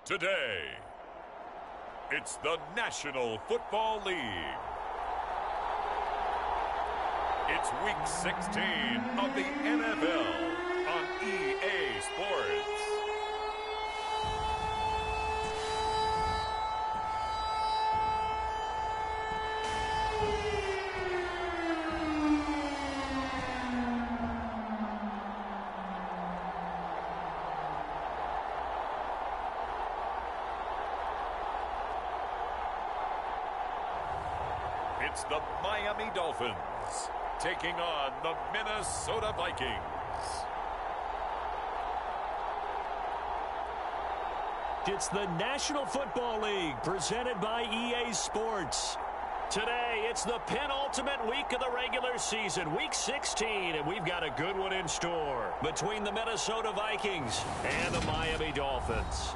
Today, it's the National Football League. It's Week 16 of the NFL on EA Sports. It's the Miami Dolphins taking on the Minnesota Vikings. It's the National Football League presented by EA Sports. Today, it's the penultimate week of the regular season, Week 16, and we've got a good one in store between the Minnesota Vikings and the Miami Dolphins.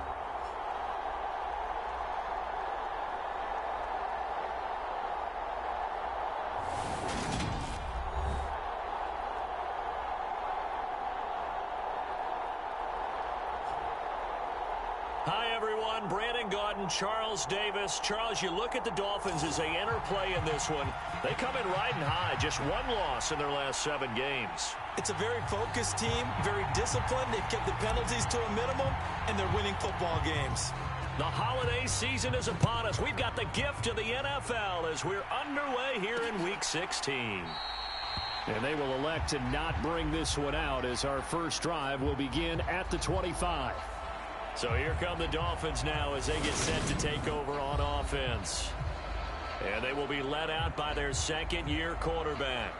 Charles Davis. Charles, you look at the Dolphins as they enter play in this one. They come in riding high, just one loss in their last 7 games. It's a very focused team, very disciplined. They've kept the penalties to a minimum, and they're winning football games. The holiday season is upon us. We've got the gift of the NFL as we're underway here in Week 16. And they will elect to not bring this one out as our first drive will begin at the 25. So here come the Dolphins now as they get set to take over on offense. And they will be led out by their second-year quarterback.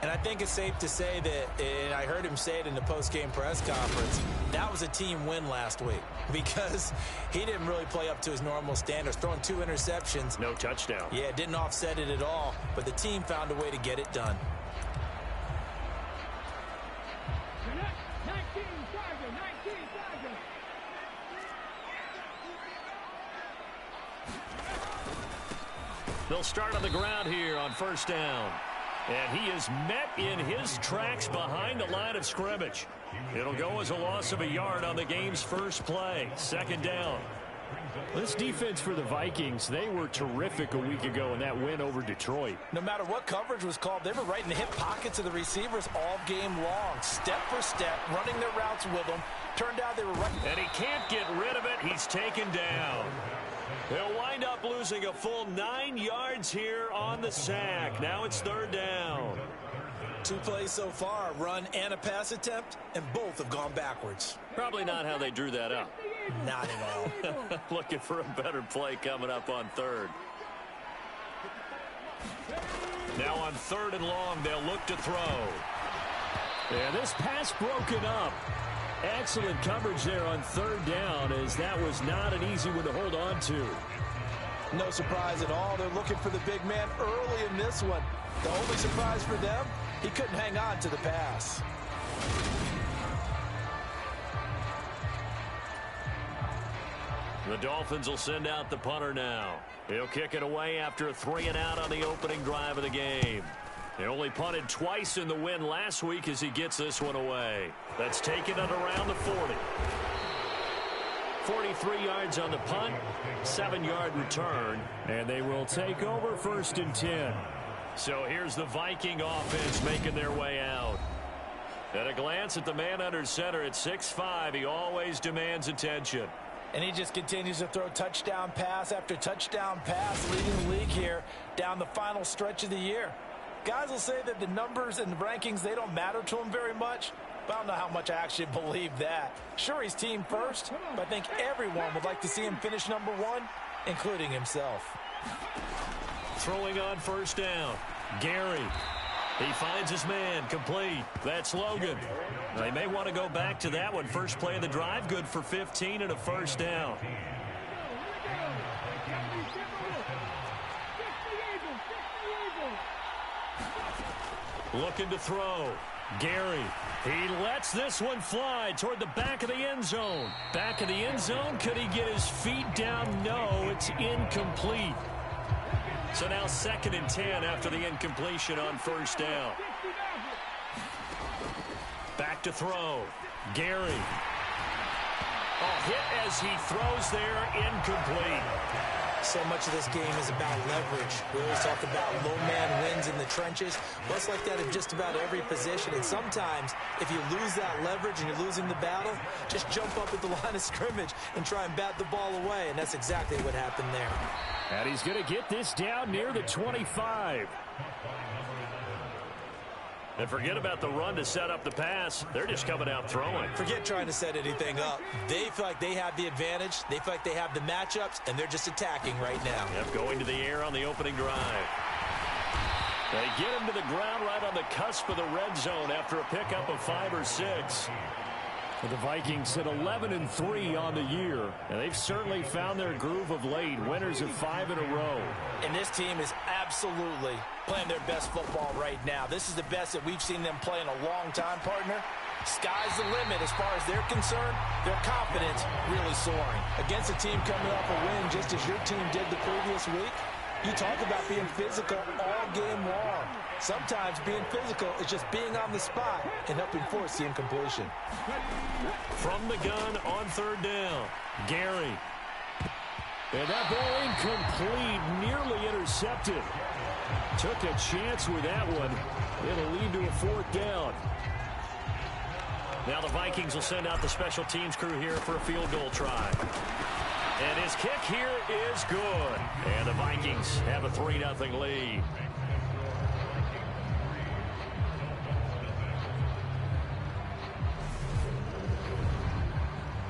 And I think it's safe to say that, and I heard him say it in the post-game press conference, that was a team win last week because he didn't really play up to his normal standards, throwing 2 interceptions. No touchdown. Yeah, didn't offset it at all, but the team found a way to get it done. They'll start on the ground here on first down. And he is met in his tracks behind the line of scrimmage. It'll go as a loss of a yard on the game's first play. Second down. This defense for the Vikings, they were terrific a week ago in that win over Detroit. No matter what coverage was called, they were right in the hip pockets of the receivers all game long. Step for step, running their routes with them. Turned out they were right. And he can't get rid of it. He's taken down. They'll wind up losing a full 9 yards here on the sack. Now it's third down. 2 plays so far, a run and a pass attempt, and both have gone backwards. Probably not how they drew that up. Not at all. Looking for a better play coming up on third. Now on third and long, they'll look to throw. Yeah, this pass broken up. Excellent coverage there on third down, as that was not an easy one to hold on to. No surprise at all. They're looking for the big man early in this one. The only surprise for them, he couldn't hang on to the pass. The Dolphins will send out the punter now. He'll kick it away after a 3-and-out on the opening drive of the game. They only punted twice in the win last week as he gets this one away. That's taken it around the 40. 43 yards on the punt, 7-yard return, and they will take over first and 10. So here's the Viking offense making their way out. At a glance at the man under center at 6'5", he always demands attention. And he just continues to throw touchdown pass after touchdown pass, leading the league here down the final stretch of the year. Guys will say that the numbers and the rankings, they don't matter to him very much, but I don't know how much I actually believe that. Sure, he's team first, but I think everyone would like to see him finish number 1, including himself. Throwing on first down, Gary. He finds his man, complete. That's Logan. They may want to go back to that one. First play of the drive, good for 15 and a first down. Looking to throw. Gary. He lets this one fly toward the back of the end zone. Back of the end zone. Could he get his feet down? No, it's incomplete. So now 2nd and 10 after the incompletion on first down. Back to throw. Gary. Oh, hit as he throws there, incomplete. So much of this game is about leverage. We always talk about low man wins in the trenches. Well, it's like that in just about every position. And sometimes, if you lose that leverage and you're losing the battle, just jump up at the line of scrimmage and try and bat the ball away. And that's exactly what happened there. And he's going to get this down near the 25. And forget about the run to set up the pass. They're just coming out throwing. Forget trying to set anything up. They feel like they have the advantage. They feel like they have the matchups, and they're just attacking right now. Yep, going to the air on the opening drive. They get him to the ground right on the cusp of the red zone after a pickup of 5 or 6. The Vikings sit 11-3 on the year, and they've certainly found their groove of late. Winners of 5 in a row. And this team is absolutely playing their best football right now. This is the best that we've seen them play in a long time, partner. Sky's the limit as far as they're concerned. Their confidence really soaring. Against a team coming off a win just as your team did the previous week, you talk about being physical all game long. Sometimes being physical is just being on the spot and helping force the incompletion. From the gun on 3rd down, Gary. And that ball incomplete, nearly intercepted. Took a chance with that one. It'll lead to a 4th down. Now the Vikings will send out the special teams crew here for a field goal try. And his kick here is good. And the Vikings have a 3-0 lead.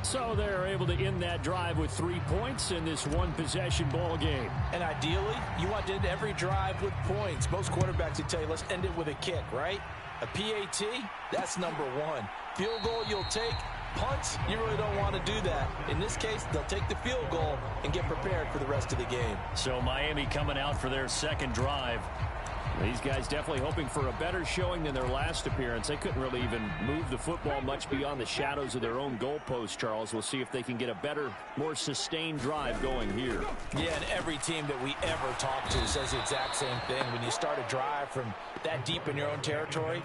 So they're able to end that drive with 3 points in this one-possession ball game. And ideally, you want to end every drive with points. Most quarterbacks would tell you, let's end it with a kick, right? A PAT, that's number 1. Field goal you'll take. Punts, you really don't want to do that. In this case, they'll take the field goal and get prepared for the rest of the game. So Miami coming out for their second drive. These guys definitely hoping for a better showing than their last appearance. They couldn't really even move the football much beyond the shadows of their own goalpost, Charles. We'll see if they can get a better, more sustained drive going here. Yeah, and every team that we ever talk to says the exact same thing. When you start a drive from that deep in your own territory,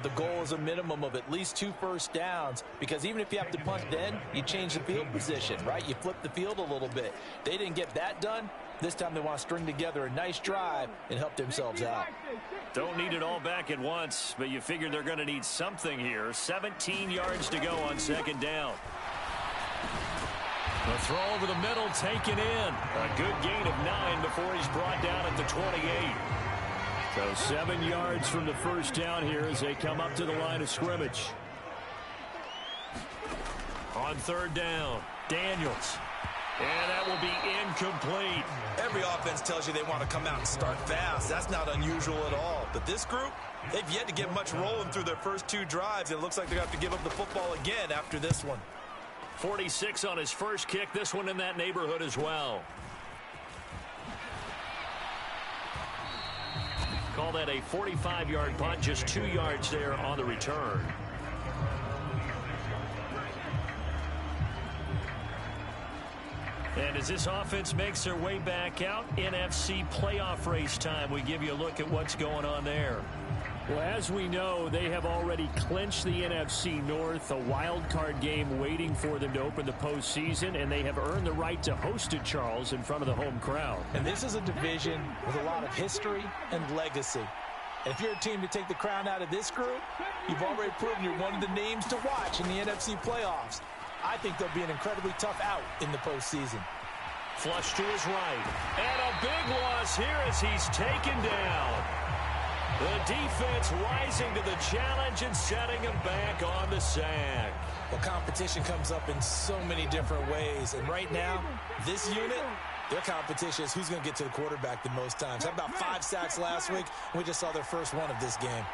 the goal is a minimum of at least 2 first downs, because even if you have to punt then, you change the field position, right? You flip the field a little bit. They didn't get that done. This time they want to string together a nice drive and help themselves out. Don't need it all back at once, but you figure they're going to need something here. 17 yards to go on 2nd down. The throw over the middle taken in. A good gain of 9 before he's brought down at the 28. So 7 yards from the first down here as they come up to the line of scrimmage. On 3rd down, Daniels. And that will be incomplete. Every offense tells you they want to come out and start fast. That's not unusual at all. But this group, they've yet to get much rolling through their first 2 drives. It looks like they're going to have to give up the football again after this one. 46 on his first kick. This one in that neighborhood as well. Call that a 45-yard punt, just 2 yards there on the return. And as this offense makes their way back out, NFC playoff race time, we give you a look at what's going on there. Well, as we know, they have already clinched the NFC North, a wild card game waiting for them to open the postseason, and they have earned the right to host it, Charles, in front of the home crowd. And this is a division with a lot of history and legacy. And if you're a team to take the crown out of this group, you've already proven you're one of the names to watch in the NFC playoffs. I think they'll be an incredibly tough out in the postseason. Flush to his right. And a big loss here as he's taken down. The defense rising to the challenge and setting him back on the sack. Well, competition comes up in so many different ways. And right now, this unit, their competition is who's going to get to the quarterback the most times. Had about 5 sacks last week. We just saw their first one of this game.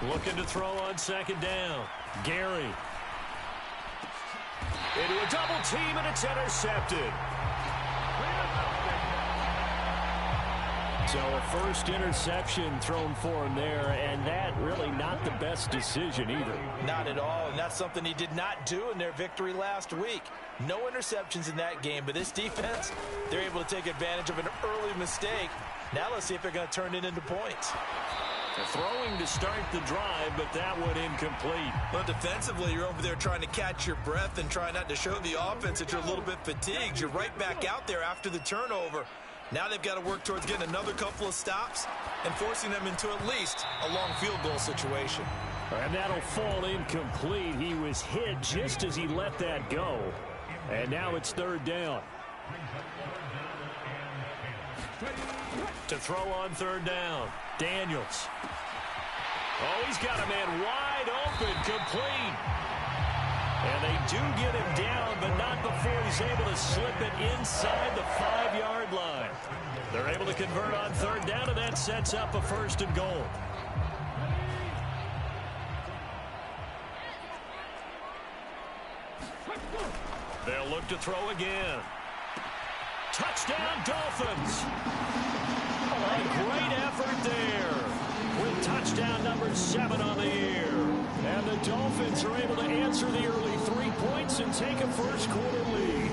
Looking to throw on 2nd down. Gary. Into a double team, and it's intercepted. So a first interception thrown for him there, and that really not the best decision either. Not at all, and that's something he did not do in their victory last week. No interceptions in that game, but this defense, they're able to take advantage of an early mistake. Now let's see if they're going to turn it into points. Throwing to start the drive, but that one incomplete. Well, defensively, you're over there trying to catch your breath and try not to show the offense that you're a little bit fatigued. You're right back out there after the turnover. Now they've got to work towards getting another couple of stops and forcing them into at least a long field goal situation. And that'll fall incomplete. He was hit just as he let that go. And now it's third down. To throw on third down, Daniels. Oh, he's got a man wide open, complete. And they do get him down, but not before he's able to slip it inside the 5-yard line. They're able to convert on third down, and that sets up a 1st and goal. They'll look to throw again. Touchdown, Dolphins. A great effort there with touchdown number 7 on the year. And the Dolphins are able to answer the early 3 points and take a first-quarter lead.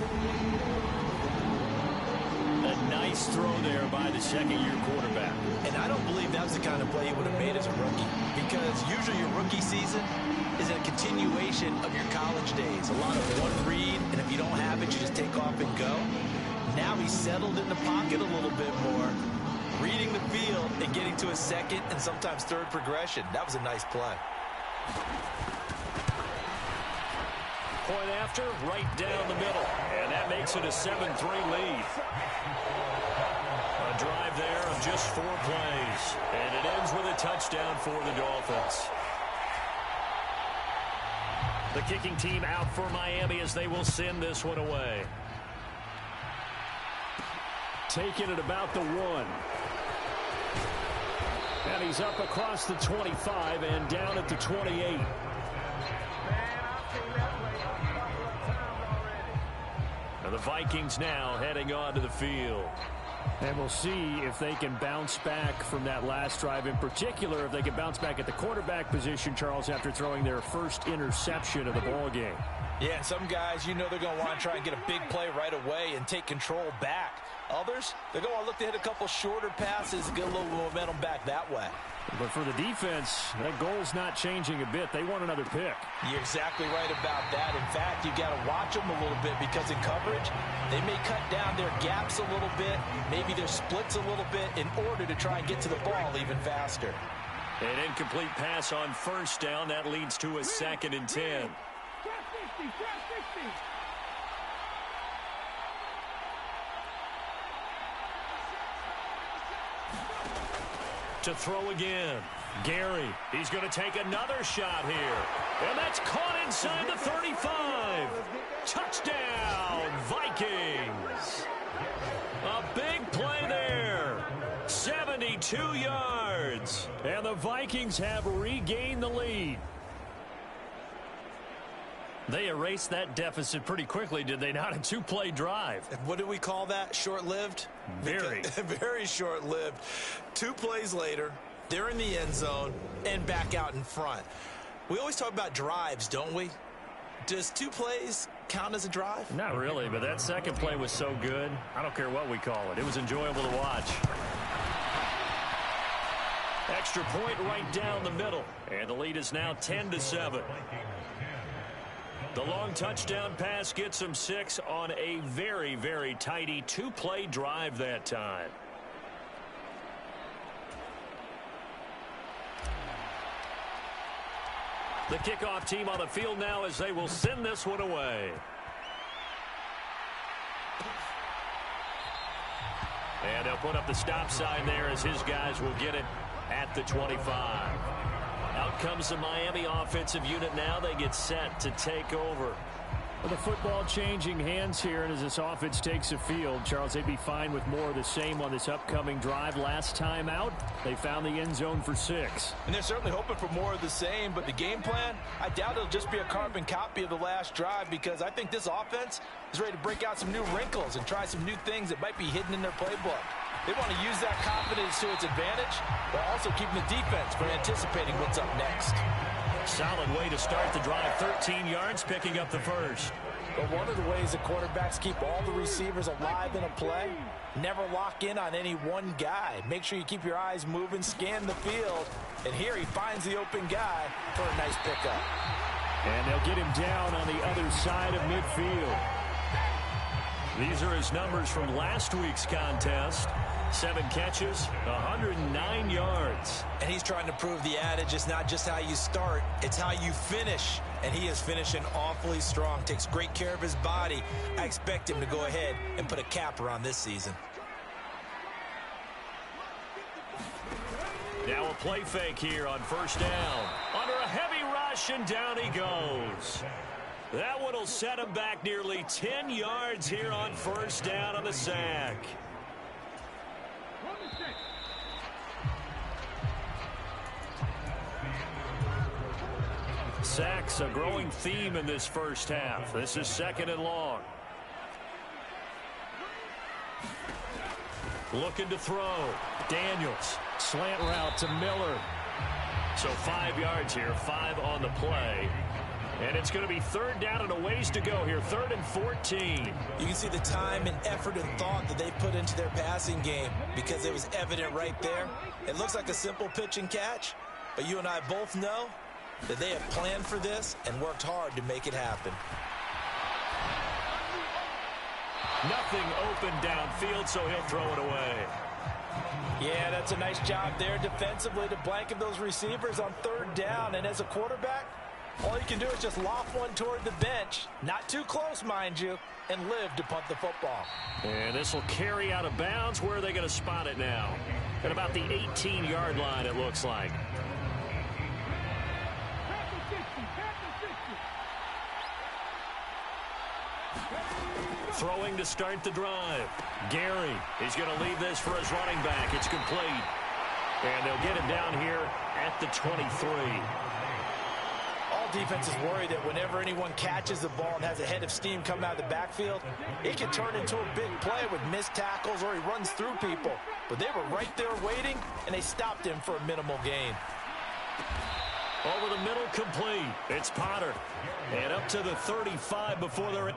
A nice throw there by the second-year quarterback. And I don't believe that was the kind of play he would have made as a rookie, because usually your rookie season is a continuation of your college days. A lot of one read, and if you don't have it, you just take off and go. Now he's settled in the pocket a little bit more, reading the field and getting to a second and sometimes third progression. That was a nice play. Point after, right down the middle. And that makes it a 7-3 lead. A drive there of just 4 plays. And it ends with a touchdown for the Dolphins. The kicking team out for Miami as they will send this one away. Taking it about the 1. And he's up across the 25 and down at the 28. And the Vikings now heading onto the field. And we'll see if they can bounce back from that last drive. In particular, if they can bounce back at the quarterback position, Charles, after throwing their first interception of the ball game. Yeah, and some guys, you know they're going to want to try and get a big play right away and take control back. Others, they're going to want to look to hit a couple shorter passes and get a little momentum back that way. But for the defense, that goal's not changing a bit. They want another pick. You're exactly right about that. In fact, you've got to watch them a little bit, because in coverage, they may cut down their gaps a little bit, maybe their splits a little bit, in order to try and get to the ball even faster. An incomplete pass on first down. That leads to a 2nd and 10. To throw again. Gary, he's going to take another shot here. And that's caught inside the 35. Touchdown, Vikings. A big play there. 72 yards. And the Vikings have regained the lead. They erased that deficit pretty quickly, did they not? A 2-play drive. What do we call that? Short-lived? Very. Very short-lived. 2 plays later, they're in the end zone and back out in front. We always talk about drives, don't we? Does 2 plays count as a drive? Not really, but that second play was so good. I don't care what we call it. It was enjoyable to watch. Extra point right down the middle. And the lead is now 10-7. The long touchdown pass gets them 6 on a very, very tidy 2-play drive that time. The kickoff team on the field now as they will send this one away. And they'll put up the stop sign there as his guys will get it at the 25. Out comes the Miami offensive unit now. They get set to take over. Well, the football changing hands here, and as this offense takes the field, Charles, they'd be fine with more of the same on this upcoming drive. Last time out, they found the end zone for 6. And they're certainly hoping for more of the same, but the game plan, I doubt it'll just be a carbon copy of the last drive, because I think this offense is ready to break out some new wrinkles and try some new things that might be hidden in their playbook. They want to use that confidence to its advantage, while also keeping the defense from anticipating what's up next. Solid way to start the drive. 13 yards, picking up the first. But one of the ways the quarterbacks keep all the receivers alive in a play, never lock in on any one guy. Make sure you keep your eyes moving, scan the field. And here he finds the open guy for a nice pickup. And they'll get him down on the other side of midfield. These are his numbers from last week's contest. 7 catches, 109 yards. And he's trying to prove the adage, it's not just how you start, it's how you finish. And he is finishing awfully strong, takes great care of his body. I expect him to go ahead and put a capper on this season. Now a play fake here on first down. Under a heavy rush, and down he goes. That one will set him back nearly 10 yards here on first down on the sack. Sacks, a growing theme in this first half. This is 2nd and long. Looking to throw. Daniels. Slant route to Miller. So 5 yards here, 5 on the play. And it's going to be 3rd down and a ways to go here, 3rd and 14. You can see the time and effort and thought that they put into their passing game because it was evident right there. It looks like a simple pitch and catch, but you and I both know that they have planned for this and worked hard to make it happen. Nothing open downfield, so he'll throw it away. Yeah, that's a nice job there defensively to blanket those receivers on 3rd down. And as a quarterback, all you can do is just loft one toward the bench, not too close, mind you, and live to punt the football. And this will carry out of bounds. Where are they going to spot it now? At about the 18-yard line, it looks like. Throwing to start the drive. Gary is going to leave this for his running back. It's complete. And they'll get it down here at the 23. All defenses worry that whenever anyone catches the ball and has a head of steam coming out of the backfield, it can turn into a big play with missed tackles or he runs through people. But they were right there waiting, and they stopped him for a minimal gain. Over the middle, complete. It's Potter. And up to the 35 before they're in.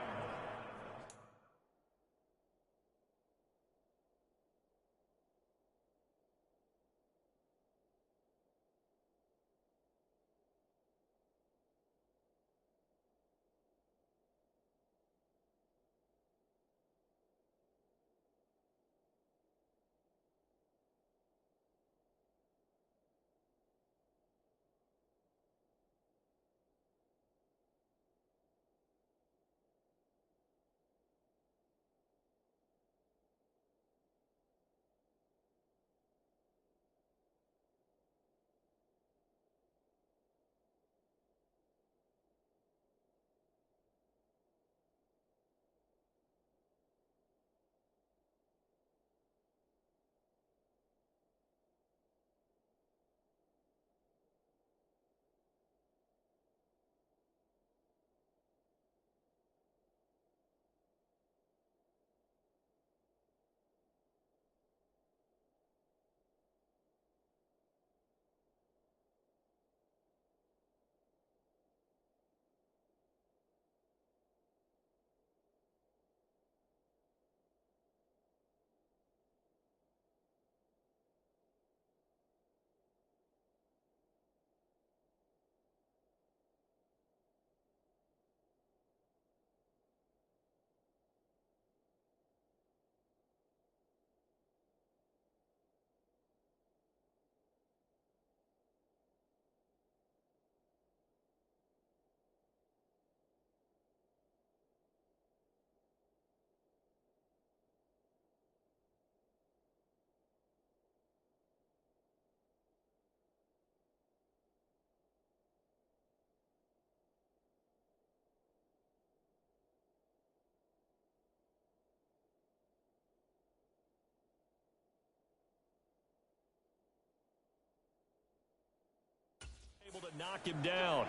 Able to knock him down.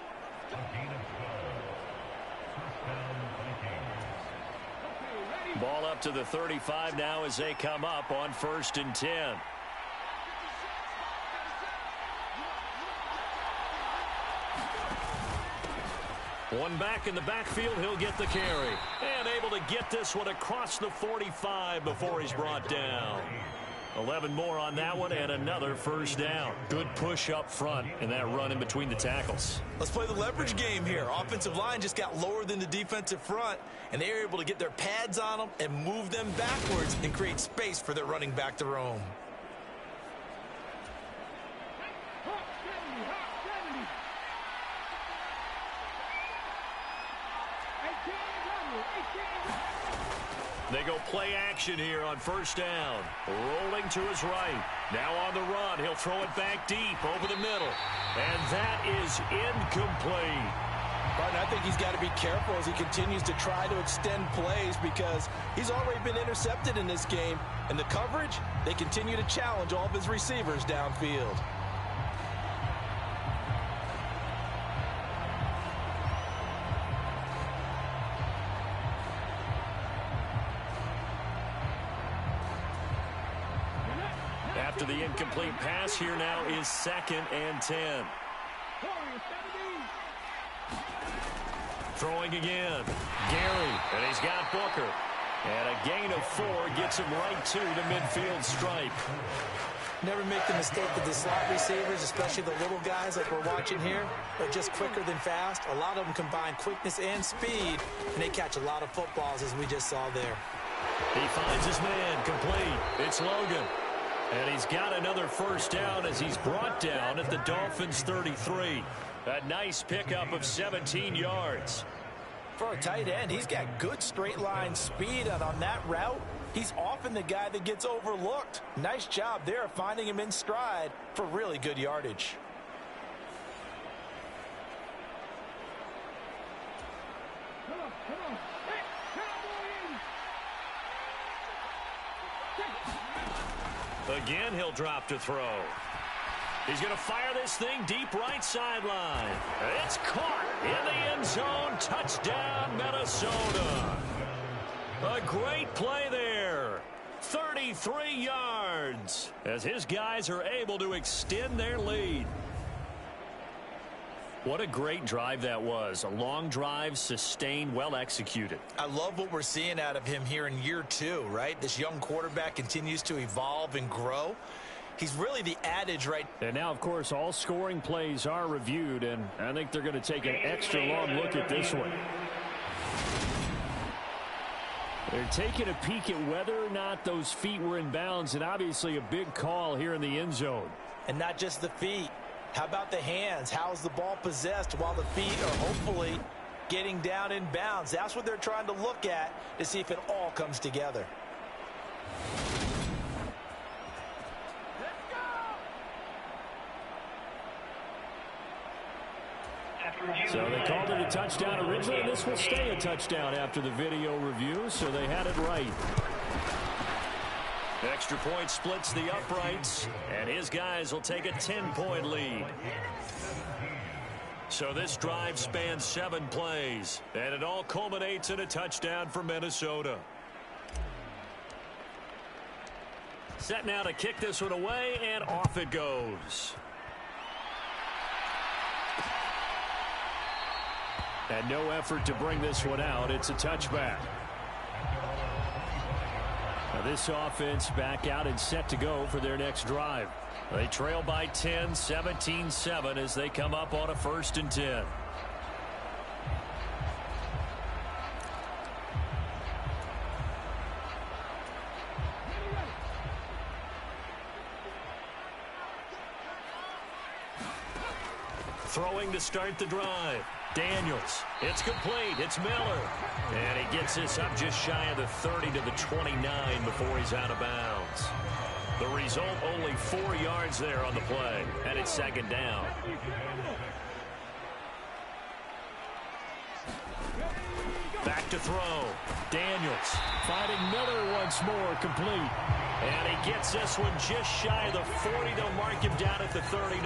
Ball up to the 35 now as they come up on 1st and 10. One back in the backfield, he'll get the carry. And able to get this one across the 45 before he's brought down. 11 more on that one and another first down. Good push up front in that run in between the tackles. Let's play the leverage game here. Offensive line just got lower than the defensive front, and they were able to get their pads on them and move them backwards and create space for their running back to roam. They go play action here on first down. Rolling to his right. Now on the run. He'll throw it back deep over the middle. And that is incomplete. But I think he's got to be careful as he continues to try to extend plays because he's already been intercepted in this game. And the coverage, they continue to challenge all of his receivers downfield. After the incomplete pass, here now is 2nd and 10. Throwing again. Gary, and he's got Booker. And a gain of 4 gets him right to the midfield stripe. Never make the mistake that the slot receivers, especially the little guys like we're watching here, are just quicker than fast. A lot of them combine quickness and speed, and they catch a lot of footballs as we just saw there. He finds his man complete. It's Logan. And he's got another first down as he's brought down at the Dolphins' 33. A nice pickup of 17 yards. For a tight end, he's got good straight line speed, and on that route, he's often the guy that gets overlooked. Nice job there finding him in stride for really good yardage. Again, he'll drop to throw. He's going to fire this thing deep right sideline. It's caught in the end zone. Touchdown, Minnesota. A great play there. 33 yards as his guys are able to extend their lead. What a great drive that was. A long drive, sustained, well executed. I love what we're seeing out of him here in year 2, right? This young quarterback continues to evolve and grow. He's really the adage, right? And now, of course, all scoring plays are reviewed, and I think they're going to take an extra long look at this one. They're taking a peek at whether or not those feet were in bounds, and obviously a big call here in the end zone. And not just the feet. How about the hands? How's the ball possessed while the feet are hopefully getting down in bounds? That's what they're trying to look at to see if it all comes together. So they called it a touchdown originally. This will stay a touchdown after the video review, so they had it right. Extra point splits the uprights, and his guys will take a 10-point lead. So this drive spans 7 plays, and it all culminates in a touchdown for Minnesota. Set now to kick this one away, and off it goes. And no effort to bring this one out. It's a touchback. Now this offense back out and set to go for their next drive. They trail by 10, 17-7 as they come up on a 1st and 10. Throwing to start the drive. Daniels. It's complete. It's Miller. And he gets this up just shy of the 30 to the 29 before he's out of bounds. The result, only 4 yards there on the play. And it's 2nd down. Back to throw. Daniels. Finding Miller once more, complete. And he gets this one just shy of the 40. They'll mark him down at the 39.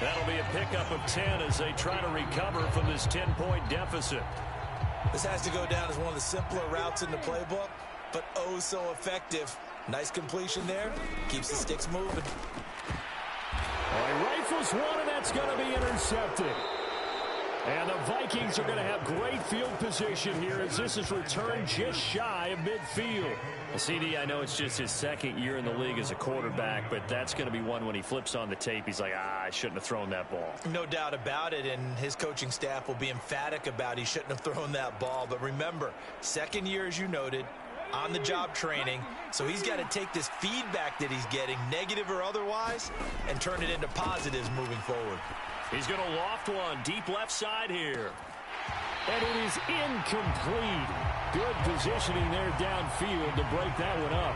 That'll be a pickup of 10 as they try to recover from this 10-point deficit. This has to go down as one of the simpler routes in the playbook, but oh so effective. Nice completion there. Keeps the sticks moving. He rifles one, and that's going to be intercepted. And the Vikings are going to have great field position here as this is returned just shy of midfield. Well, CD, I know it's just his second year in the league as a quarterback, but that's going to be one when he flips on the tape. He's like, I shouldn't have thrown that ball. No doubt about it, and his coaching staff will be emphatic about he shouldn't have thrown that ball. But remember, second year, as you noted, on-the-job training, so he's got to take this feedback that he's getting, negative or otherwise, and turn it into positives moving forward. He's going to loft one deep left side here. And it is incomplete. Good positioning there downfield to break that one up.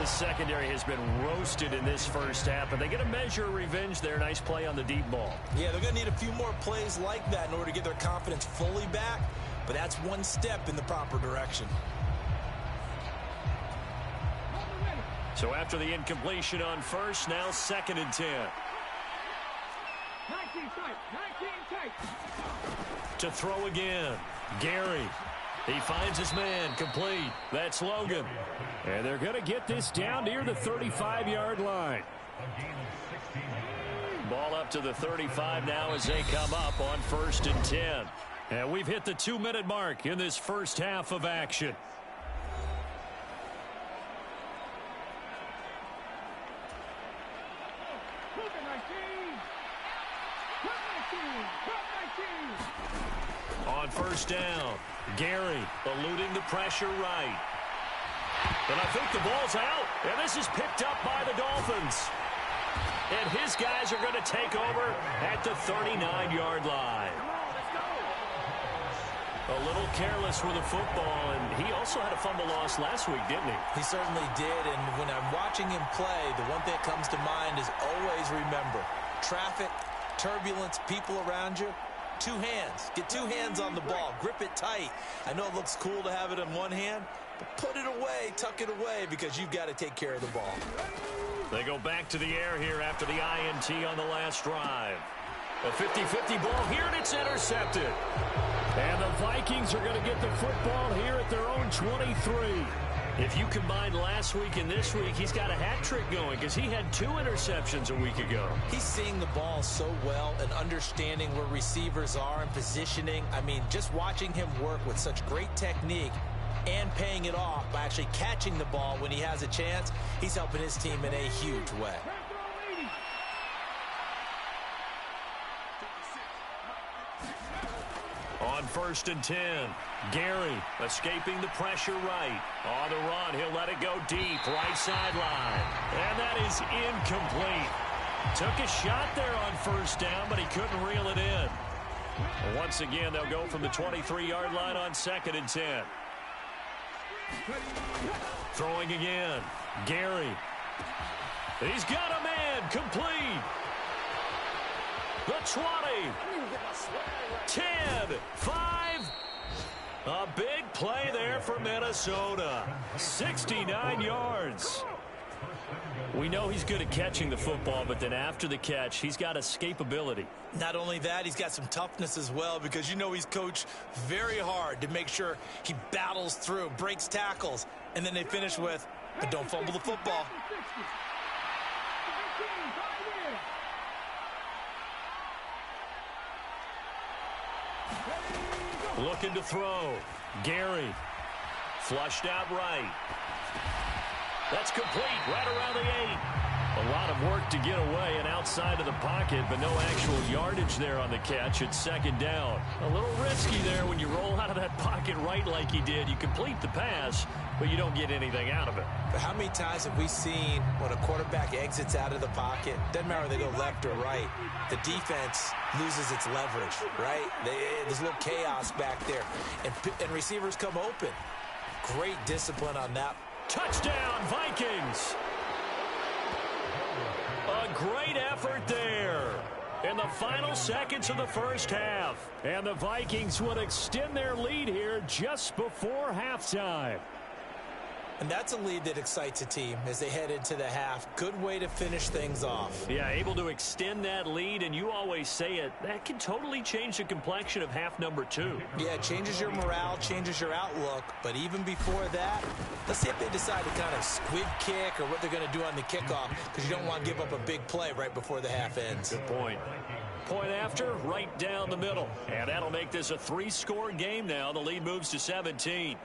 The secondary has been roasted in this first half, but they get a measure of revenge there. Nice play on the deep ball. Yeah, they're going to need a few more plays like that in order to get their confidence fully back, but that's one step in the proper direction. So after the incompletion on first, now 2nd and 10. 19 tight. To throw again. Gary. He finds his man. Complete. That's Logan. And they're going to get this down near the 35-yard line. Ball up to the 35 now as they come up on 1st and 10. And we've hit the 2-minute mark in this first half of action. On 1st down, Gary eluding the pressure right. And I think the ball's out. And this is picked up by the Dolphins. And his guys are going to take over at the 39-yard line. A little careless with the football, and he also had a fumble loss last week, didn't he? He certainly did, and when I'm watching him play, the one thing that comes to mind is always remember, traffic, turbulence, people around you, 2 hands. Get 2 hands on the ball. Grip it tight. I know it looks cool to have it in one hand, but put it away, tuck it away, because you've got to take care of the ball. They go back to the air here after the INT on the last drive. A 50-50 ball here, and it's intercepted. And the Vikings are going to get the football here at their own 23. If you combine last week and this week, he's got a hat trick going because he had 2 interceptions a week ago. He's seeing the ball so well and understanding where receivers are and positioning. I mean, just watching him work with such great technique and paying it off by actually catching the ball when he has a chance, he's helping his team in a huge way. On 1st and 10, Gary escaping the pressure right. On the run, he'll let it go deep, right sideline. And that is incomplete. Took a shot there on 1st down, but he couldn't reel it in. And once again, they'll go from the 23-yard line on 2nd and 10. Throwing again, Gary. He's got a man, complete. The 20. 10, 5. A big play there for Minnesota. 69 yards. We know he's good at catching the football, but then after the catch, he's got escapability. Not only that, he's got some toughness as well, because you know he's coached very hard to make sure he battles through, breaks tackles, and then they finish with, but don't fumble the football. Looking to throw. Gary. Flushed out right. That's complete right around the 8. A lot of work to get away and outside of the pocket, but no actual yardage there on the catch. It's 2nd down. A little risky there when you roll out of that pocket right like he did. You complete the pass, but you don't get anything out of it. But how many times have we seen when a quarterback exits out of the pocket, doesn't matter if they go left or right, the defense loses its leverage, right? There's a little chaos back there, and receivers come open. Great discipline on that. Touchdown, Vikings! A great effort there in the final seconds of the first half. And the Vikings would extend their lead here just before halftime. And that's a lead that excites a team as they head into the half. Good way to finish things off. Yeah, able to extend that lead, and you always say it, that can totally change the complexion of half number 2. Yeah, it changes your morale, changes your outlook. But even before that, let's see if they decide to kind of squib kick or what they're going to do on the kickoff, because you don't want to give up a big play right before the half ends. Good point. Point after, right down the middle. And that'll make this a 3-score game now. The lead moves to 17.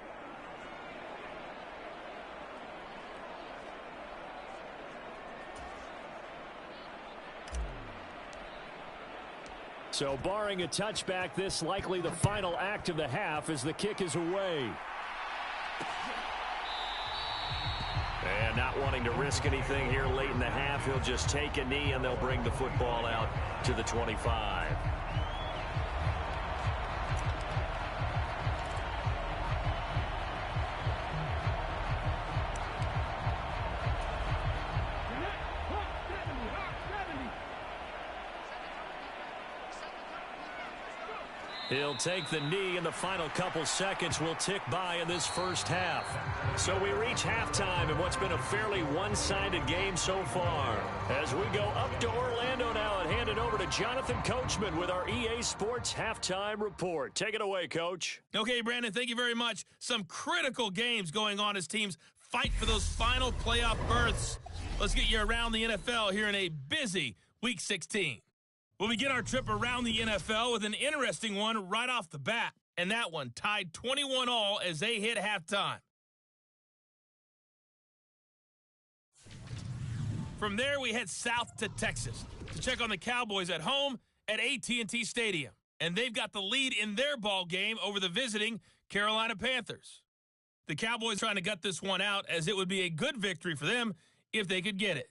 So barring a touchback, this likely the final act of the half as the kick is away. And not wanting to risk anything here late in the half, he'll just take a knee and they'll bring the football out to the 25. He'll take the knee, and the final couple seconds will tick by in this first half. So we reach halftime in what's been a fairly one-sided game so far. As we go up to Orlando now and hand it over to Jonathan Coachman with our EA Sports Halftime Report. Take it away, Coach. Okay, Brandon, thank you very much. Some critical games going on as teams fight for those final playoff berths. Let's get you around the NFL here in a busy Week 16. We'll begin our trip around the NFL with an interesting one right off the bat. And that one tied 21-all as they hit halftime. From there, we head south to Texas to check on the Cowboys at home at AT&T Stadium. And they've got the lead in their ball game over the visiting Carolina Panthers. The Cowboys trying to gut this one out as it would be a good victory for them if they could get it.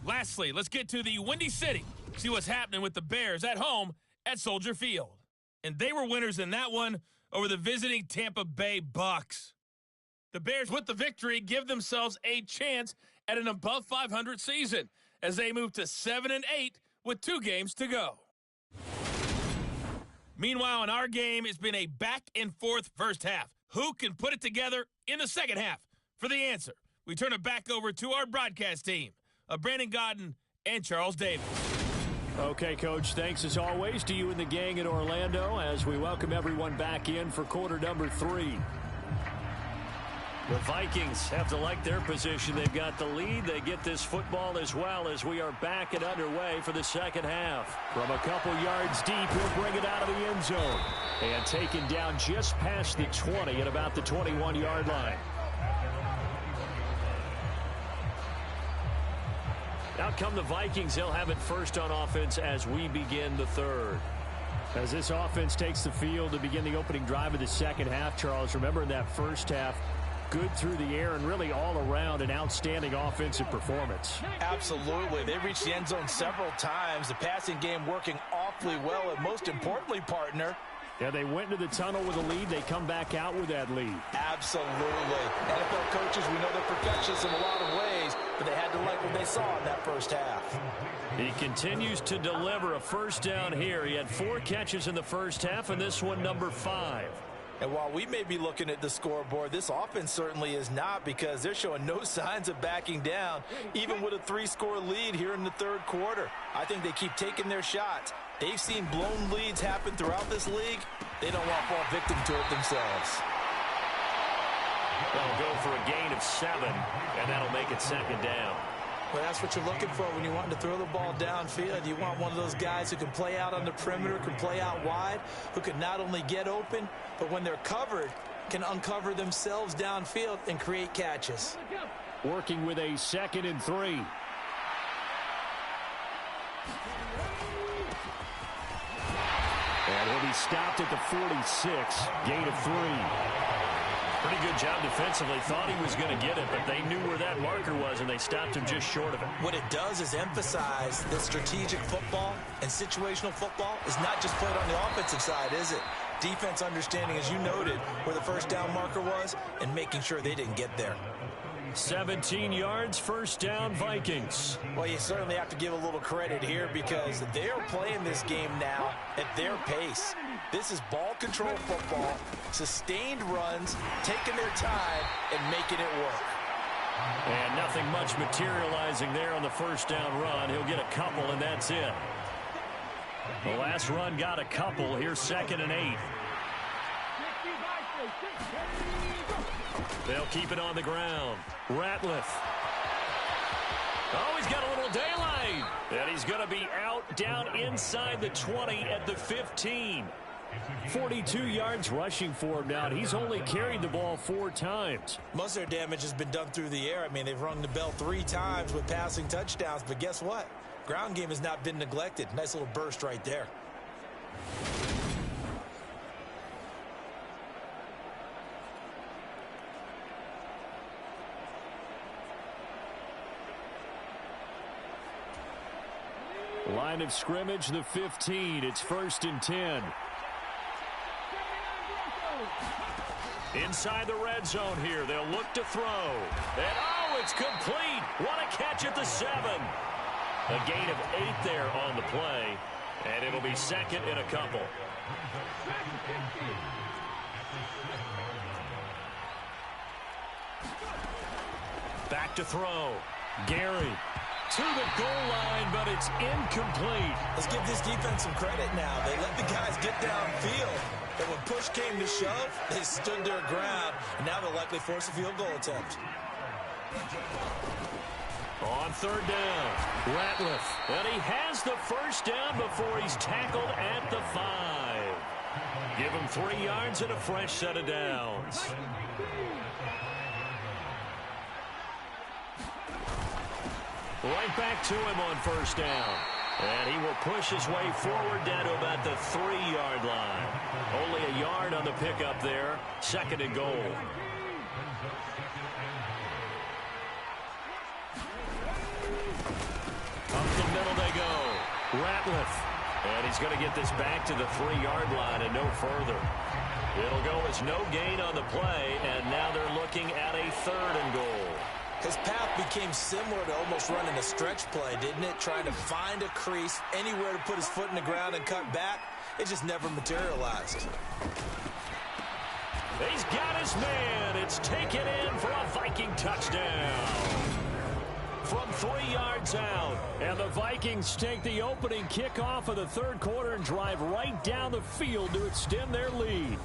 Lastly, let's get to the Windy City. See what's happening with the Bears at home at Soldier Field. And they were winners in that one over the visiting Tampa Bay Bucks. The Bears, with the victory, give themselves a chance at an above 500 season as they move to 7-8 with 2 games to go. Meanwhile, in our game, it's been a back-and-forth first half. Who can put it together in the second half? For the answer, we turn it back over to our broadcast team of Brandon Godden and Charles Davis. Okay, Coach, thanks as always to you and the gang in Orlando as we welcome everyone back in for quarter number 3. The Vikings have to like their position. They've got the lead. They get this football as well as we are back and underway for the second half. From a couple yards deep, he'll bring it out of the end zone. And taken down just past the 20 at about the 21-yard line. Out come the Vikings. They'll have it first on offense as we begin the third. As this offense takes the field to begin the opening drive of the second half, Charles, remember in that first half, good through the air and really all around an outstanding offensive performance. Absolutely. They reached the end zone several times. The passing game working awfully well. And most importantly, partner, yeah, they went into the tunnel with a lead. They come back out with that lead. Absolutely. NFL coaches, we know they're perfectionists in a lot of ways, but they had to like what they saw in that first half. He continues to deliver a first down here. He had 4 catches in the first half, and this one number 5. And while we may be looking at the scoreboard, this offense certainly is not, because they're showing no signs of backing down, even with a 3-score lead here in the third quarter. I think they keep taking their shots. They've seen blown leads happen throughout this league. They don't want to fall victim to it themselves. They'll go for a gain of 7, and that'll make it second down. Well, that's what you're looking for when you want to throw the ball downfield. You want one of those guys who can play out on the perimeter, can play out wide, who can not only get open, but when they're covered, can uncover themselves downfield and create catches. Working with a 2nd and 3. And he'll be stopped at the 46. Gain of 3. Pretty good job defensively. Thought he was going to get it, but they knew where that marker was, and they stopped him just short of it. What it does is emphasize that strategic football and situational football is not just played on the offensive side, is it? Defense understanding, as you noted, where the first down marker was and making sure they didn't get there. 17 yards, first down, Vikings. Well, you certainly have to give a little credit here because they're playing this game now at their pace. This is ball control football, sustained runs, taking their time, and making it work. And nothing much materializing there on the first down run. He'll get a couple, and that's it. The last run got a couple. Here's 2nd and 8. They'll keep it on the ground. Ratliff. Oh, he's got a little daylight. And he's going to be out down inside the 20 at the 15. 42 yards rushing for him now. He's only carried the ball 4 times. Most of their damage has been done through the air. I mean, they've rung the bell 3 times with passing touchdowns. But guess what? Ground game has not been neglected. Nice little burst right there. Line of scrimmage, the 15. It's 1st and 10. Inside the red zone here. They'll look to throw. And, oh, it's complete. What a catch at the 7. A gain of 8 there on the play. And it'll be second and a couple. Back to throw. Gary to the goal line, but it's incomplete. Let's give this defense some credit now. They let the guys get downfield. And when push came to shove, they stood their ground. And now they'll likely force a field goal attempt. On 3rd down, Ratliff. And he has the 1st down before he's tackled at the 5. Give him 3 yards and a fresh set of downs. Right back to him on 1st down. And he will push his way forward down to about the 3-yard line. Only a yard on the pickup there. 2nd and goal. Up the middle they go. Ratliff. And he's going to get this back to the 3-yard line and no further. It'll go as no gain on the play, and now they're looking at a 3rd and goal. His path became similar to almost running a stretch play, didn't it? Trying to find a crease, anywhere to put his foot in the ground and cut back. It just never materialized. He's got his man. It's taken in for a Viking touchdown. From 3 yards out. And the Vikings take the opening kickoff of the 3rd quarter and drive right down the field to extend their lead.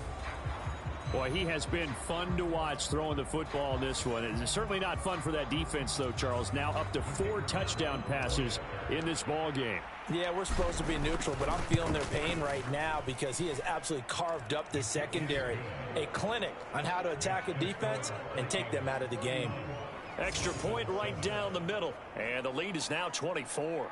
Boy, he has been fun to watch throwing the football in this one. It's certainly not fun for that defense, though, Charles. Now up to 4 touchdown passes in this ball game. Yeah, we're supposed to be neutral, but I'm feeling their pain right now because he has absolutely carved up this secondary. A clinic on how to attack a defense and take them out of the game. Extra point right down the middle. And the lead is now 24.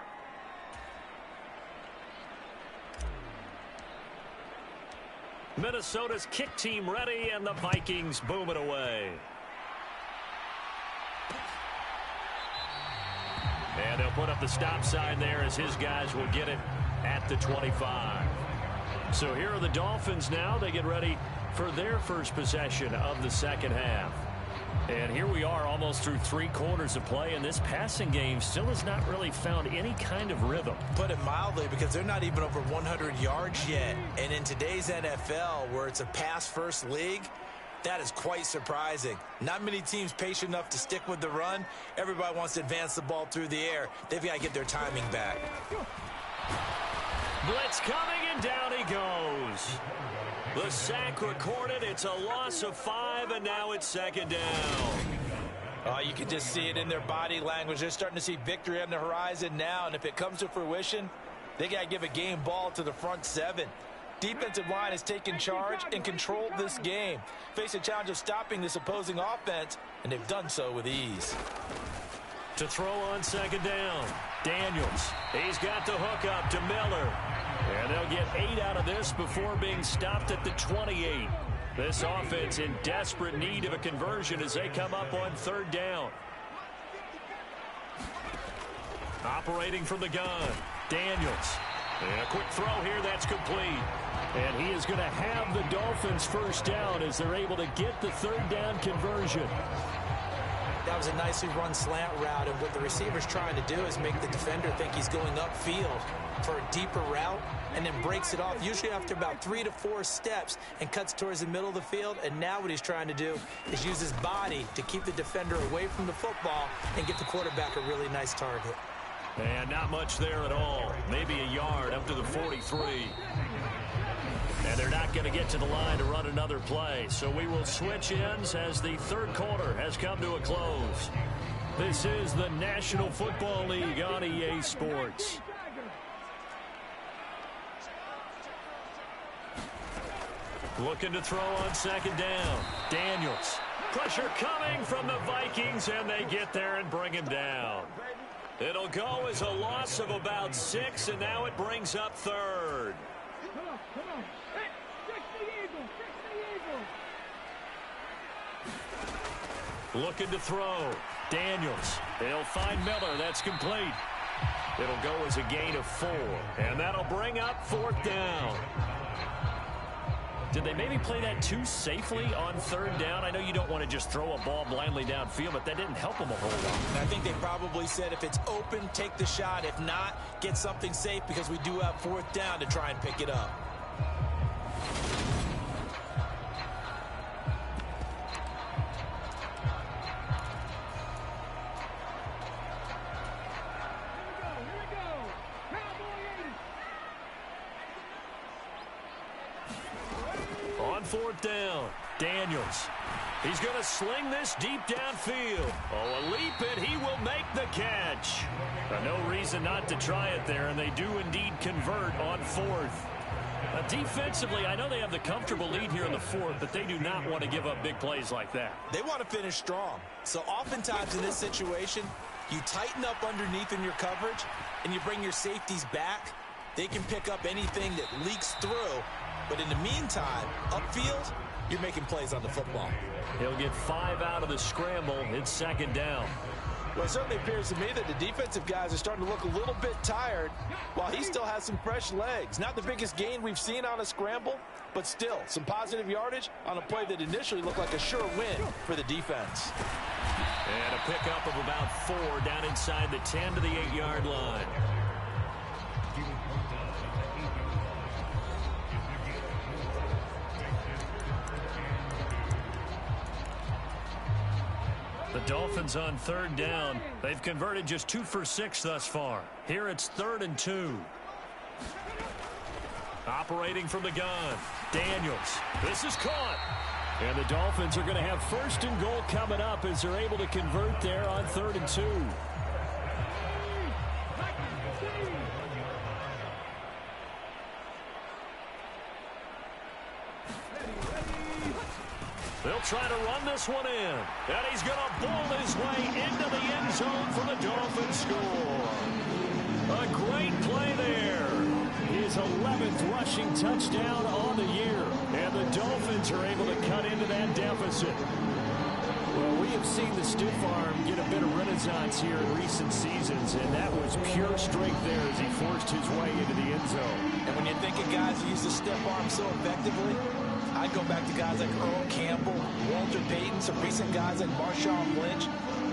Minnesota's kick team ready, and the Vikings boom it away. And they'll put up the stop sign there as his guys will get it at the 25. So here are the Dolphins now. They get ready for their first possession of the 2nd half. And here we are almost through 3 quarters of play, and this passing game still has not really found any kind of rhythm. Put it mildly, because they're not even over 100 yards yet. And in today's NFL, where it's a pass-first league, that is quite surprising. Not many teams patient enough to stick with the run. Everybody wants to advance the ball through the air. They've got to get their timing back. Blitz coming, and down he goes. The sack recorded. It's a loss of 5, and now it's 2nd down. You can just see it in their body language. They're starting to see victory on the horizon now, and if it comes to fruition, they got to give a game ball to the front 7. Defensive line has taken charge and controlled this game. Face a challenge of stopping this opposing offense, and they've done so with ease. To throw on 2nd down, Daniels. He's got the hook up to Miller. And they'll get 8 out of this before being stopped at the 28. This offense in desperate need of a conversion as they come up on 3rd down. Operating from the gun, Daniels. And a quick throw here, that's complete. And he is going to have the Dolphins 1st down as they're able to get the 3rd down conversion. That was a nicely run slant route, and what the receiver's trying to do is make the defender think he's going upfield for a deeper route and then breaks it off, usually after about 3 to 4 steps, and cuts towards the middle of the field. And now what he's trying to do is use his body to keep the defender away from the football and get the quarterback a really nice target. And not much there at all. Maybe a yard up to the 43. And they're not going to get to the line to run another play. So we will switch ends as the 3rd quarter has come to a close. This is the National Football League on EA Sports. Looking to throw on second down. Daniels. Pressure coming from the Vikings, and they get there and bring him down. It'll go as a loss of about 6, and now it brings up third. Come on. Hey, check the eagle. Looking to throw. Daniels. They'll find Miller. That's complete. It'll go as a gain of 4, and that'll bring up 4th down. Did they maybe play that too safely on 3rd down? I know you don't want to just throw a ball blindly downfield, but that didn't help them a whole lot. And I think they probably said if it's open, take the shot. If not, get something safe because we do have 4th down to try and pick it up. On 4th down, Daniels. He's going to sling this deep downfield. Oh, a leap, and he will make the catch. No reason not to try it there, and they do indeed convert on 4th. Defensively, I know they have the comfortable lead here in the 4th, but they do not want to give up big plays like that. They want to finish strong. So oftentimes in this situation, you tighten up underneath in your coverage, and you bring your safeties back. They can pick up anything that leaks through. But in the meantime, upfield, you're making plays on the football. He'll get 5 out of the scramble. It's 2nd down. Well, it certainly appears to me that the defensive guys are starting to look a little bit tired while he still has some fresh legs. Not the biggest gain we've seen on a scramble, but still some positive yardage on a play that initially looked like a sure win for the defense. And a pickup of about 4 down inside the 10 to the 8-yard line. The Dolphins on 3rd down. They've converted just 2 for 6 thus far. Here it's 3rd and 2. Operating from the gun. Daniels. This is caught. And the Dolphins are going to have 1st and goal coming up as they're able to convert there on 3rd and 2. They'll try to run this one in. And he's going to bowl his way into the end zone for the Dolphins score. A great play there. His 11th rushing touchdown on the year. And the Dolphins are able to cut into that deficit. Well, we have seen the stiff arm get a bit of renaissance here in recent seasons, and that was pure strength there as he forced his way into the end zone. And when you think of guys who use the stiff arm so effectively, I go back to guys like Earl Campbell, Walter Payton, some recent guys like Marshawn Lynch.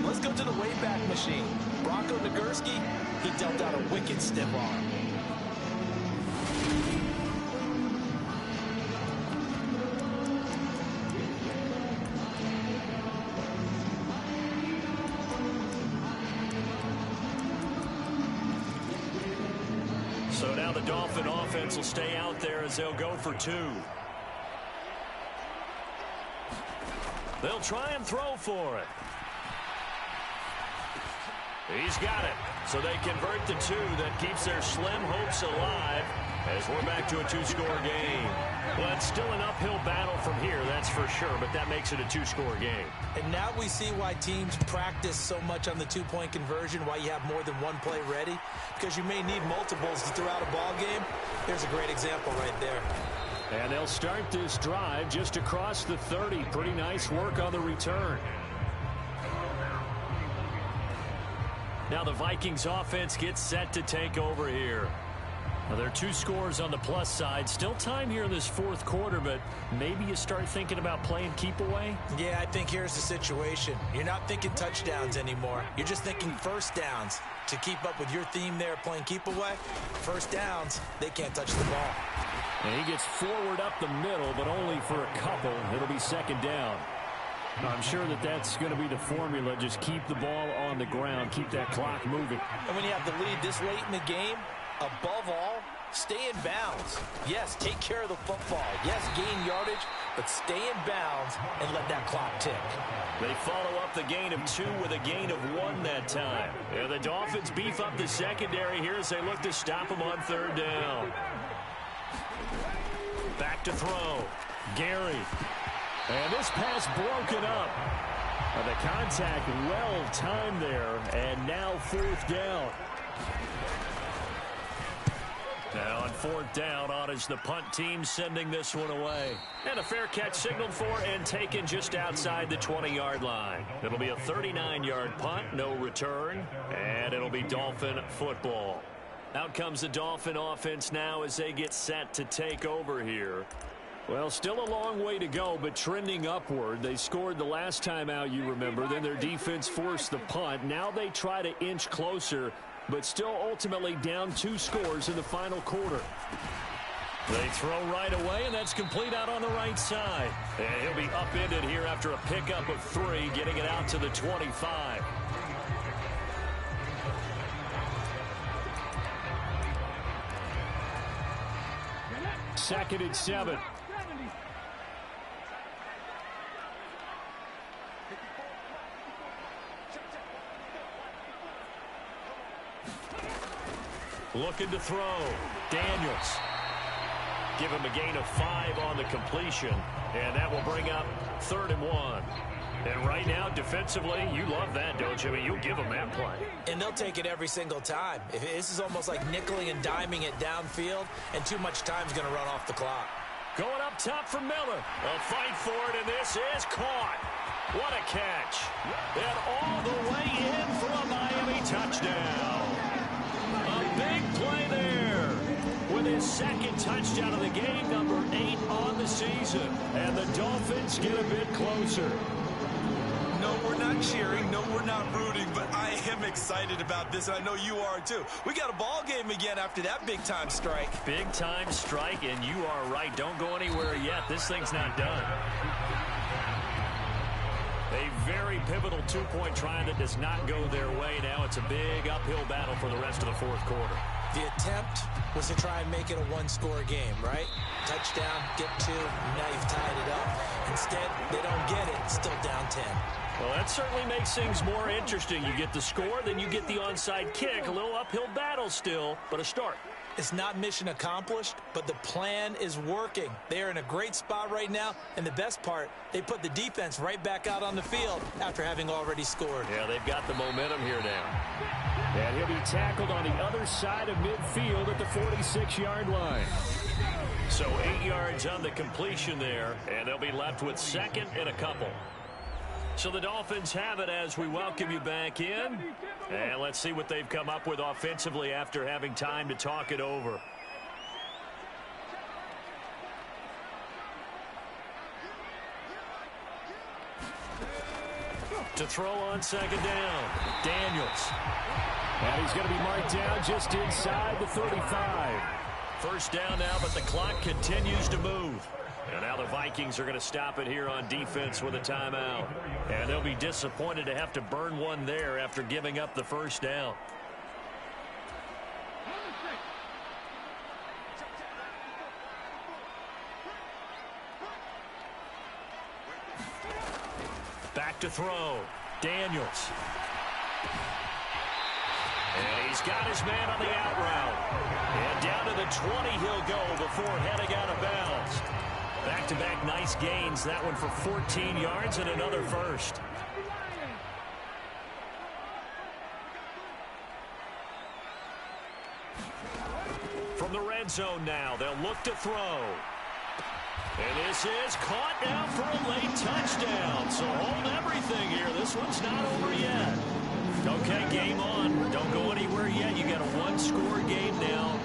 Let's go to the Wayback Machine. Bronco Nagurski, he dealt out a wicked stiff arm. So now the Dolphin offense will stay out there as they'll go for 2. They'll try and throw for it. He's got it. So they convert the 2. That keeps their slim hopes alive as we're back to a 2-score game. Well, it's still an uphill battle from here, that's for sure, but that makes it a 2-score game. And now we see why teams practice so much on the 2-point conversion, why you have more than one play ready, because you may need multiples throughout a ball game. Here's a great example right there. And they'll start this drive just across the 30. Pretty nice work on the return. Now the Vikings offense gets set to take over here. Now there are 2 scores on the plus side. Still time here in this 4th quarter, but maybe you start thinking about playing keep away? Yeah, I think here's the situation. You're not thinking touchdowns anymore. You're just thinking 1st downs. To keep up with your theme there, playing keep away, 1st downs, they can't touch the ball. And he gets forward up the middle, but only for a couple. It'll be 2nd down. I'm sure that that's going to be the formula. Just keep the ball on the ground. Keep that clock moving. And when you have the lead this late in the game, above all, stay in bounds. Yes, take care of the football. Yes, gain yardage, but stay in bounds and let that clock tick. They follow up the gain of 2 with a gain of 1 that time. And the Dolphins beef up the secondary here as they look to stop them on 3rd down. Back to throw. Gary. And this pass broken up. The contact well timed there, and now 4th down. Now on 4th down, on is the punt team sending this one away. And a fair catch signaled for and taken just outside the 20-yard line. It'll be a 39-yard punt, no return, and it'll be Dolphin football. Out comes the Dolphin offense now as they get set to take over here. Well, still a long way to go, but trending upward. They scored the last time out, you remember. Then their defense forced the punt. Now they try to inch closer, but still ultimately down 2 scores in the final quarter. They throw right away, and that's complete out on the right side. And he'll be upended here after a pickup of 3, getting it out to the 25. Second and 7. Looking to throw. Daniels. Give him a gain of 5 on the completion. And that will bring up 3rd and 1. And right now, defensively, you love that, don't you? I mean, you'll give them that play. And they'll take it every single time. This is almost like nickeling and diming it downfield, and too much time's going to run off the clock. Going up top for Miller. A fight for it, and this is caught. What a catch. And all the way in for a Miami touchdown. A big play there with his 2nd touchdown of the game, number 8 on the season. And the Dolphins get a bit closer. No, we're not cheering. No, we're not rooting, but I am excited about this, and I know you are too. We got a ball game again after that big-time strike. Big-time strike, and you are right. Don't go anywhere yet. This thing's not done. A very pivotal 2-point try that does not go their way. Now it's a big uphill battle for the rest of the 4th quarter. The attempt was to try and make it a 1-score game, right? Touchdown, get 2, now you've tied it up. Instead, they don't get it, still down 10. Well, that certainly makes things more interesting. You get the score, then you get the onside kick. A little uphill battle still, but a start. It's not mission accomplished, but the plan is working. They are in a great spot right now, and the best part, they put the defense right back out on the field after having already scored. Yeah, they've got the momentum here now. And he'll be tackled on the other side of midfield at the 46-yard line. So 8 yards on the completion there, and they'll be left with 2nd and a couple. So the Dolphins have it as we welcome you back in. And let's see what they've come up with offensively after having time to talk it over. To throw on 2nd down, Daniels. And he's going to be marked down just inside the 35. First down now, but the clock continues to move. And now the Vikings are going to stop it here on defense with a timeout. And they'll be disappointed to have to burn one there after giving up the first down. Back to throw. Daniels. And he's got his man on the out route. And down to the 20 he'll go before heading out of bounds. Back-to-back nice gains. That one for 14 yards and another first. From the red zone now, they'll look to throw. And this is caught now for a late touchdown. So hold everything here. This one's not over yet. Okay, game on. Don't go anywhere yet. You got a 1-score game now.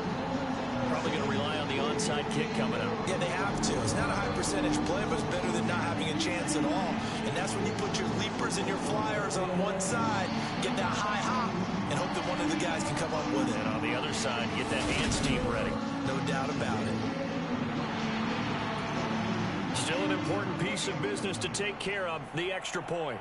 Probably going to rely on the onside kick coming up. Yeah, they have to. It's not a high percentage play, but it's better than not having a chance at all. And that's when you put your leapers and your flyers on one side, get that high hop, and hope that one of the guys can come up with it. And on the other side, get that hands team ready. No doubt about it. Still an important piece of business to take care of, the extra point.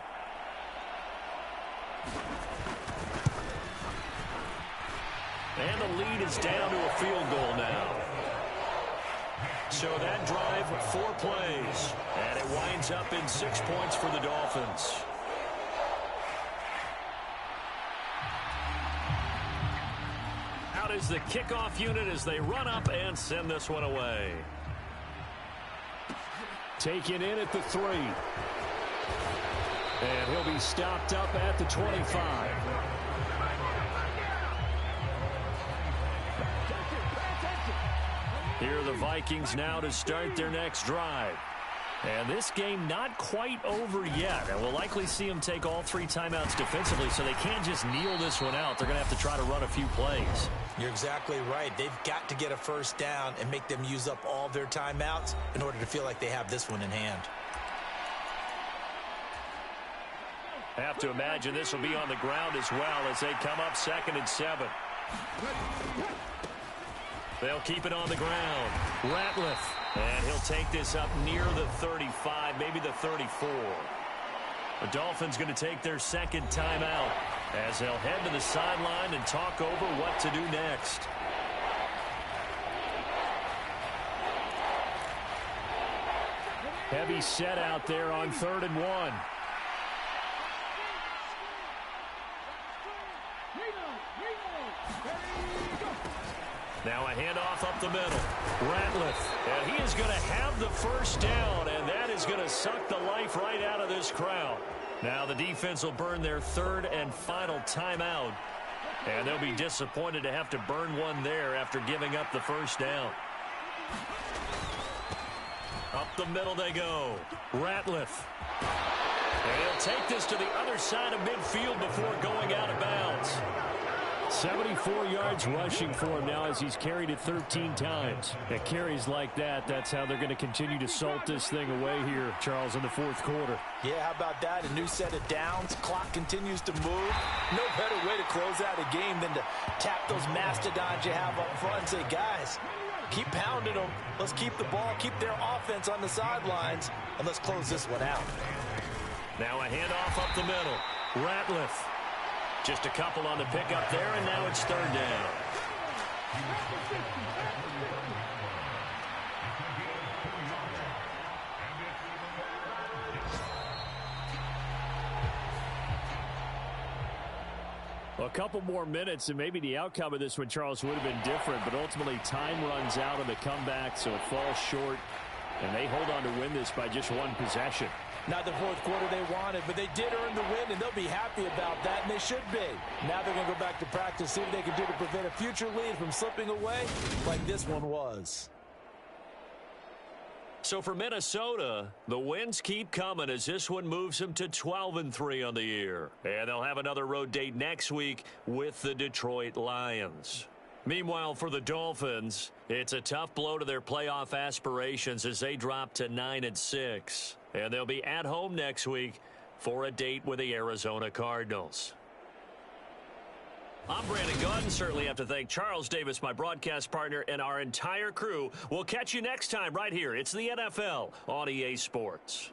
And the lead is down to a field goal now. So that drive, 4 plays. And it winds up in 6 points for the Dolphins. Out is the kickoff unit as they run up and send this one away. Taken in at the 3. And he'll be stopped up at the 25. Here are the Vikings now to start their next drive. And this game not quite over yet. And we'll likely see them take all 3 timeouts defensively, so they can't just kneel this one out. They're going to have to try to run a few plays. You're exactly right. They've got to get a first down and make them use up all their timeouts in order to feel like they have this one in hand. Have to imagine this will be on the ground as well as they come up 2nd and 7. They'll keep it on the ground. Ratliff. And he'll take this up near the 35, maybe the 34. The Dolphins going to take their 2nd timeout as they'll head to the sideline and talk over what to do next. Heavy set out there on 3rd and 1. Now a handoff up the middle. Ratliff. And he is going to have the first down, and that is going to suck the life right out of this crowd. Now the defense will burn their 3rd and final timeout. And they'll be disappointed to have to burn one there after giving up the first down. Up the middle they go. Ratliff. And he'll take this to the other side of midfield before going out of bounds. 74 yards rushing for him now as he's carried it 13 times. At carries like that, that's how they're going to continue to salt this thing away here, Charles, in the 4th quarter. Yeah, how about that? A new set of downs. Clock continues to move. No better way to close out a game than to tap those mastodons you have up front and say, guys, keep pounding them. Let's keep the ball, keep their offense on the sidelines, and let's close this one out. Now a handoff up the middle. Ratliff. Just a couple on the pickup there, and now it's 3rd down. A couple more minutes, and maybe the outcome of this one, Charles, would have been different, but ultimately time runs out on the comeback, so it falls short, and they hold on to win this by just 1 possession. Not the 4th quarter they wanted, but they did earn the win, and they'll be happy about that, and they should be. Now they're going to go back to practice, see what they can do to prevent a future lead from slipping away like this one was. So for Minnesota, the wins keep coming as this one moves them to 12-3 on the year. And they'll have another road date next week with the Detroit Lions. Meanwhile, for the Dolphins, it's a tough blow to their playoff aspirations as they drop to 9-6. And they'll be at home next week for a date with the Arizona Cardinals. I'm Brandon Gaudin. Certainly have to thank Charles Davis, my broadcast partner, and our entire crew. We'll catch you next time right here. It's the NFL on EA Sports.